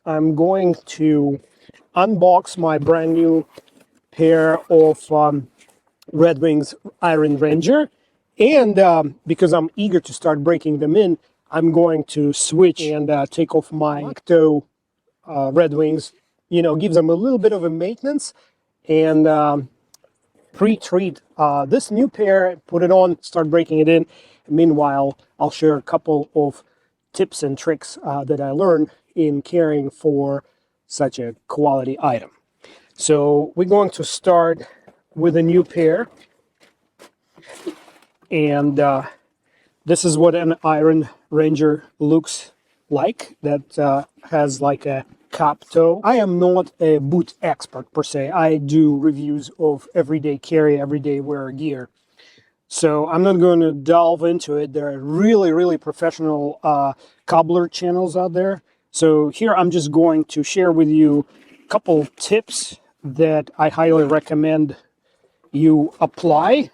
I'm going to unbox my brand new pair of Red Wings Iron Ranger, and because I'm eager to start breaking them in, I'm going to switch and take off my Octo Red Wings. You know, gives them a little bit of a maintenance and pre-treat this new pair, put it on, start breaking it in. Meanwhile, I'll share a couple of tips and tricks that I learned in caring for such a quality item. So we're going to start with a new pair, and this is what an Iron Ranger looks like. That has like a cap toe. I am not a boot expert per se. I do reviews of everyday carry, everyday wear gear. So I'm not going to delve into it. There are really professional cobbler channels out there. So here I'm just going to share with you a couple tips that I highly recommend you apply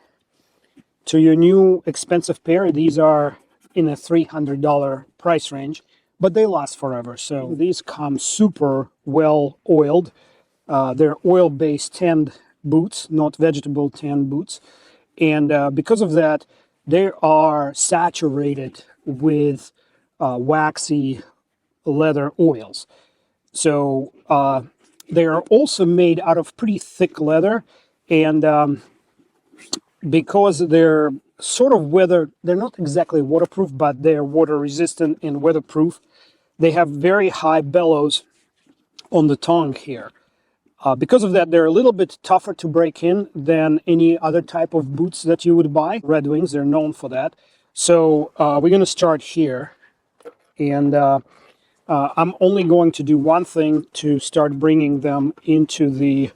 to your new expensive pair. These are in a $300 price range, but they last forever. So these come super well oiled. They're oil-based tanned boots, not vegetable tanned boots. And because of that, they are saturated with waxy leather oils. So they are also made out of pretty thick leather, and because they're sort of they're not exactly waterproof, but they're water resistant and weatherproof. They have very high bellows on the tongue here. Because of that, they're a little bit tougher to break in than any other type of boots that you would buy. Red Wings, they're known for that. So we're going to start here. And I'm only going to do one thing to start bringing them into the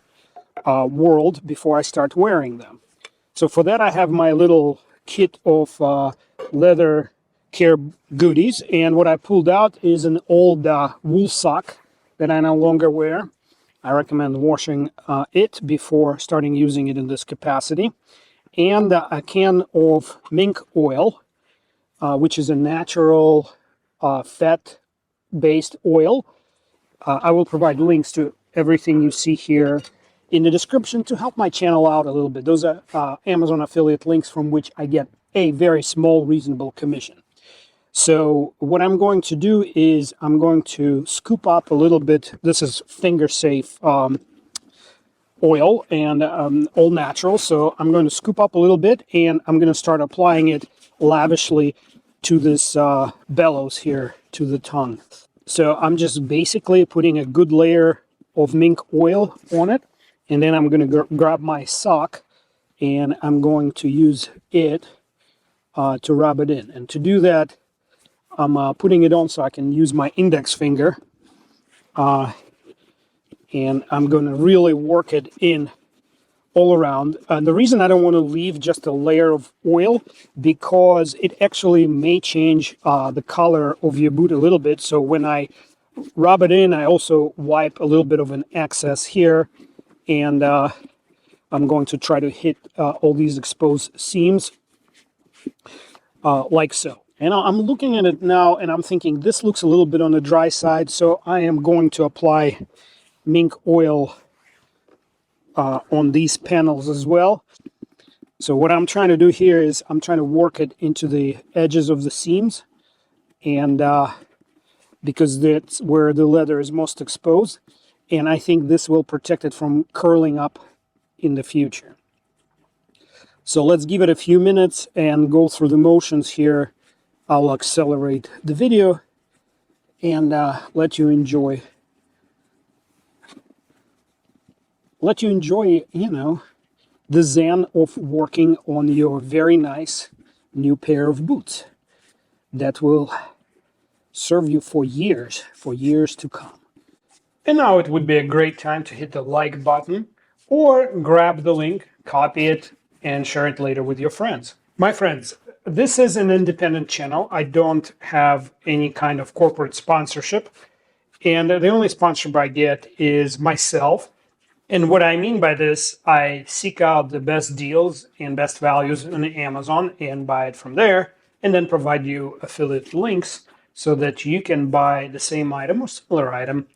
world before I start wearing them. So for that, I have my little kit of leather care goodies. And what I pulled out is an old wool sock that I no longer wear. I recommend washing it before starting using it in this capacity. And a can of Mink Oil, which is a natural fat-based oil. I will provide links to everything you see here in the description to help my channel out a little bit. Those are Amazon affiliate links from which I get a very small, reasonable commission. So what I'm going to do is I'm going to scoop up a little bit. This is finger safe oil and all natural. So I'm going to scoop up a little bit and I'm going to start applying it lavishly to this bellows here to the tongue. So I'm just basically putting a good layer of Mink Oil on it. And then I'm going to grab my sock and I'm going to use it to rub it in. And to do that, I'm putting it on so I can use my index finger, and I'm going to really work it in all around. The reason I don't want to leave just a layer of oil, because it actually may change the color of your boot a little bit. So when I rub it in, I also wipe a little bit of an excess here, and I'm going to try to hit all these exposed seams like so. And I'm looking at it now and I'm thinking this looks a little bit on the dry side, so I am going to apply Mink Oil on these panels as well. So what I'm trying to do here is I'm trying to work it into the edges of the seams, and because that's where the leather is most exposed, and I think this will protect it from curling up in the future. So let's give it a few minutes and go through the motions here. I'll accelerate the video and let you enjoy, you know, the zen of working on your very nice new pair of boots that will serve you for years to come. And now it would be a great time to hit the like button or grab the link, copy it, and share it later with your friends. My friends, this is an independent channel. I don't have any kind of corporate sponsorship, and the only sponsorship I get is myself. And what I mean by this, I seek out the best deals and best values on Amazon and buy it from there, and then provide you affiliate links so that you can buy the same item or similar item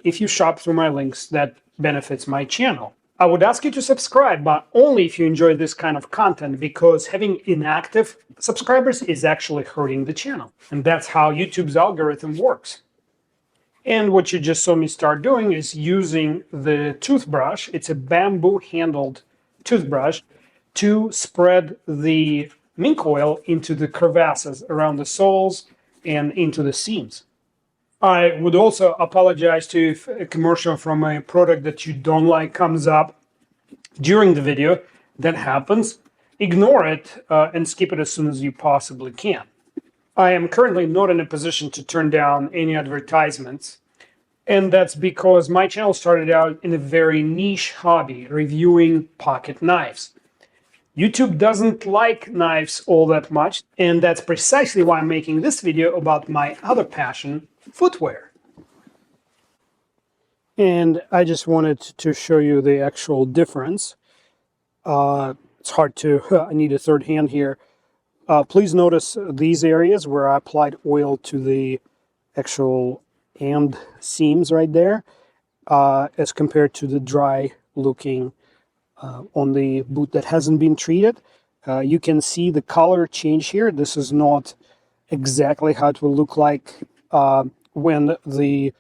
if you shop through my links that benefits my channel. I would ask you to subscribe, but only if you enjoy this kind of content, because having inactive subscribers is actually hurting the channel. And that's how YouTube's algorithm works. And what you just saw me start doing is using the toothbrush. It's a bamboo handled toothbrush to spread the mink oil into the crevasses around the soles and into the seams. I would also apologize to you if a commercial from a product that you don't like comes up during the video. That happens. Ignore it and skip it as soon as you possibly can. I am currently not in a position to turn down any advertisements, and that's because my channel started out in a very niche hobby, reviewing pocket knives. YouTube doesn't like knives all that much, and that's precisely why I'm making this video about my other passion, footwear. And I just wanted to show you the actual difference. It's hard to, I need a third hand here. Please notice these areas where I applied oil to the actual and seams right there, as compared to the dry looking on the boot that hasn't been treated. You can see the color change here. This is not exactly how it will look like when the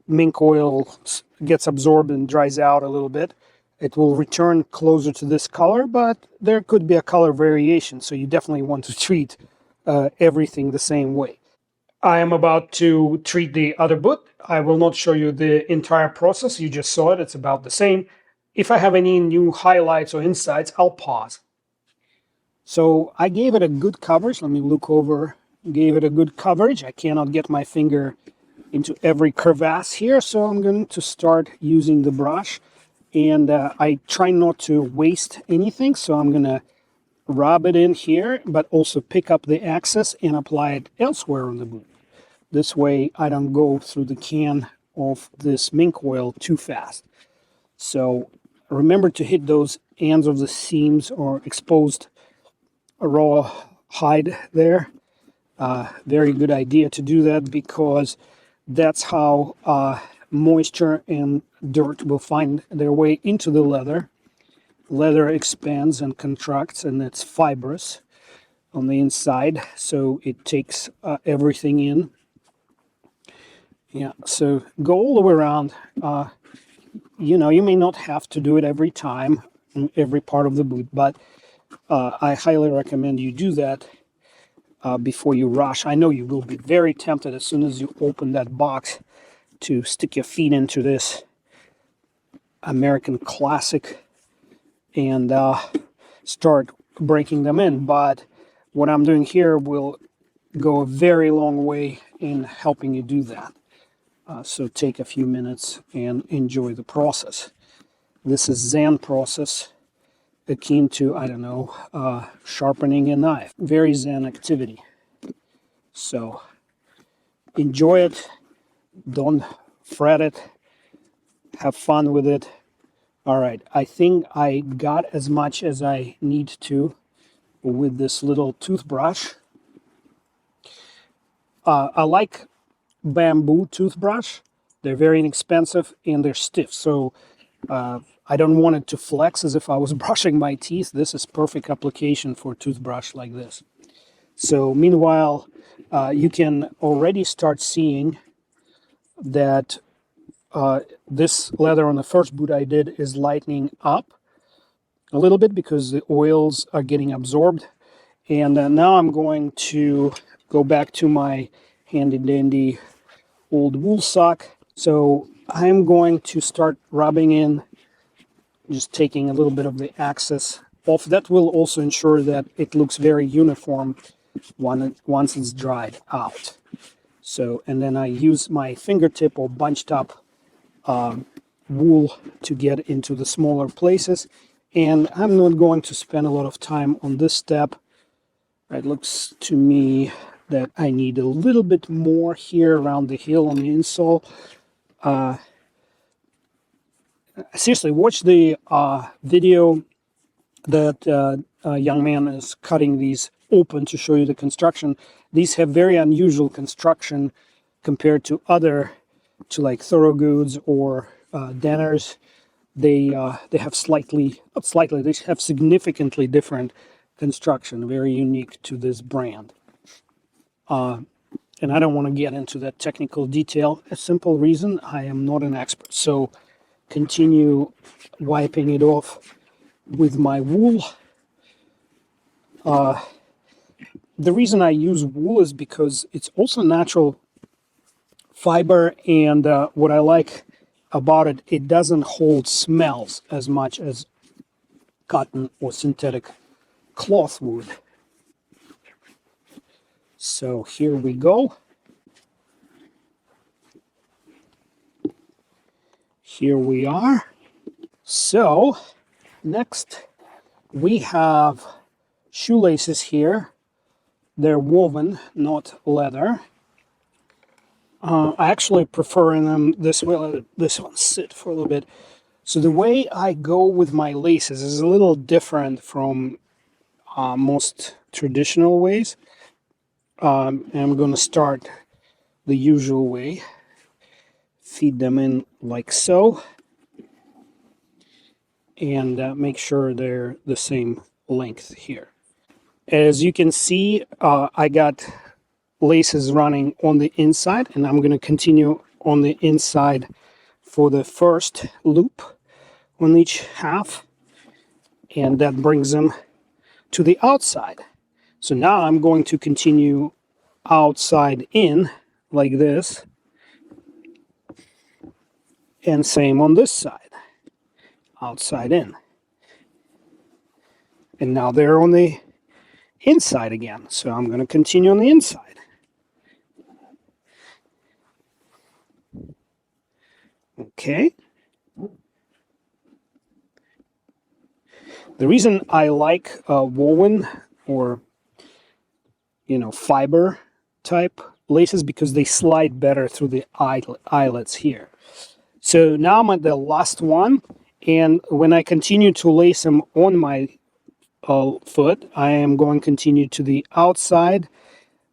mink oil gets absorbed and dries out a little bit. It will return closer to this color, but there could be a color variation, so you definitely want to treat everything the same way. I am about to treat the other boot. I will not show you the entire process. You just saw it. It's about the same. If I have any new highlights or insights, I'll pause. So I gave it a good coverage. Let me look over. Gave it a good coverage. I cannot get my finger into every crevasse here, so I'm going to start using the brush. And I try not to waste anything, so I'm going to rub it in here, but also pick up the excess and apply it elsewhere on the boot. This way I don't go through the can of this mink oil too fast. So remember to hit those ends of the seams or exposed raw hide there. Very good idea to do that, because that's how moisture and dirt will find their way into the leather. Leather expands and contracts, and it's fibrous on the inside, so it takes everything in. Yeah, so go all the way around. You know, you may not have to do it every time, in every part of the boot, but I highly recommend you do that before you rush. I know you will be very tempted as soon as you open that box to stick your feet into this American classic and start breaking them in. But what I'm doing here will go a very long way in helping you do that. So take a few minutes and enjoy the process. This is Zen process, akin to, I don't know, sharpening a knife. Very Zen activity. So enjoy it. Don't fret it. Have fun with it. All right, I think I got as much as I need to with this little toothbrush. I like bamboo toothbrush. They're very inexpensive and they're stiff, so I don't want it to flex as if I was brushing my teeth. This is perfect application for a toothbrush like this. So meanwhile, you can already start seeing that this leather on the first boot I did is lightening up a little bit because the oils are getting absorbed. And now I'm going to go back to my handy dandy old wool sock. So I'm going to start rubbing in, just taking a little bit of the excess off. That will also ensure that it looks very uniform once it's dried out. So, and then I use my fingertip or bunched up wool to get into the smaller places. And I'm not going to spend a lot of time on this step. It looks to me that I need a little bit more here around the heel on the insole. Seriously, watch the video that a young man is cutting these open to show you the construction. These have very unusual construction compared to like Thorogoods or Danners. They have they have significantly different construction, very unique to this brand. And I don't want to get into that technical detail. A simple reason, I am not an expert. So continue wiping it off with my wool. The reason I use wool is because it's also natural fiber, and what I like about it, it doesn't hold smells as much as cotton or synthetic cloth would. So here we go. Here we are. So next we have shoelaces here. They're woven, not leather. I actually prefer them this way. Let this one sit for a little bit. So the way I go with my laces is a little different from most traditional ways. And I'm going to start the usual way. Feed them in like so. And make sure they're the same length here. As you can see, I got laces running on the inside, and I'm going to continue on the inside for the first loop on each half, and that brings them to the outside. So now I'm going to continue outside in like this, and same on this side, outside in. And now they're on the inside again, so I'm going to continue on the inside. Okay. The reason I like woven or fiber type laces because they slide better through the eyelets here. So now I'm at the last one, and when I continue to lace them on my foot, I am going to continue to the outside,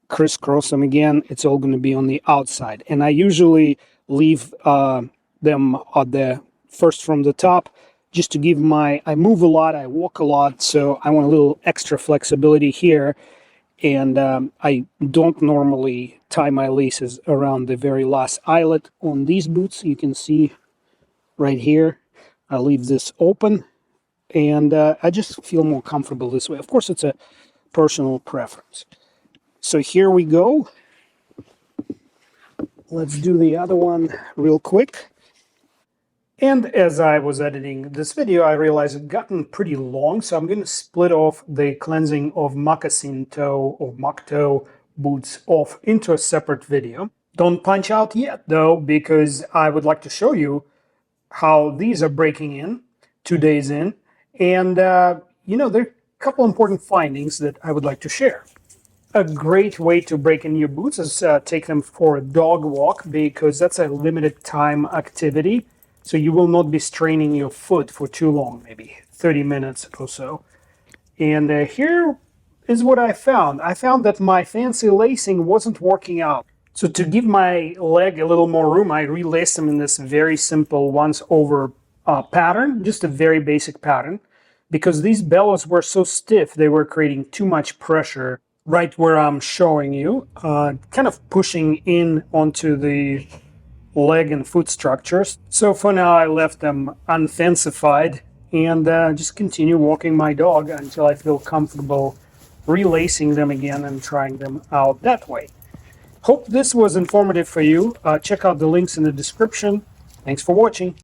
crisscross them again. It's all going to be on the outside, and I usually leave them at the first from the top, just to give I move a lot, I walk a lot, so I want a little extra flexibility here. And I don't normally tie my laces around the very last eyelet on these boots. You can see right here, I leave this open, and I just feel more comfortable this way. Of course, it's a personal preference. So here we go. Let's do the other one real quick. And as I was editing this video, I realized it gotten pretty long, so I'm going to split off the cleansing of moccasin toe or mock toe boots off into a separate video. Don't punch out yet, though, because I would like to show you how these are breaking in 2 days in. And, there are a couple important findings that I would like to share. A great way to break in your boots is take them for a dog walk, because that's a limited time activity. So you will not be straining your foot for too long, maybe 30 minutes or so. And here is what I found. I found that my fancy lacing wasn't working out. So to give my leg a little more room, I relaced them in this very simple once over pattern, just a very basic pattern, because these bellows were so stiff, they were creating too much pressure right where I'm showing you, kind of pushing in onto the leg and foot structures. So for now, I left them unfancified and just continue walking my dog until I feel comfortable relacing them again and trying them out that way. Hope this was informative for you. Check out the links in the description. Thanks for watching.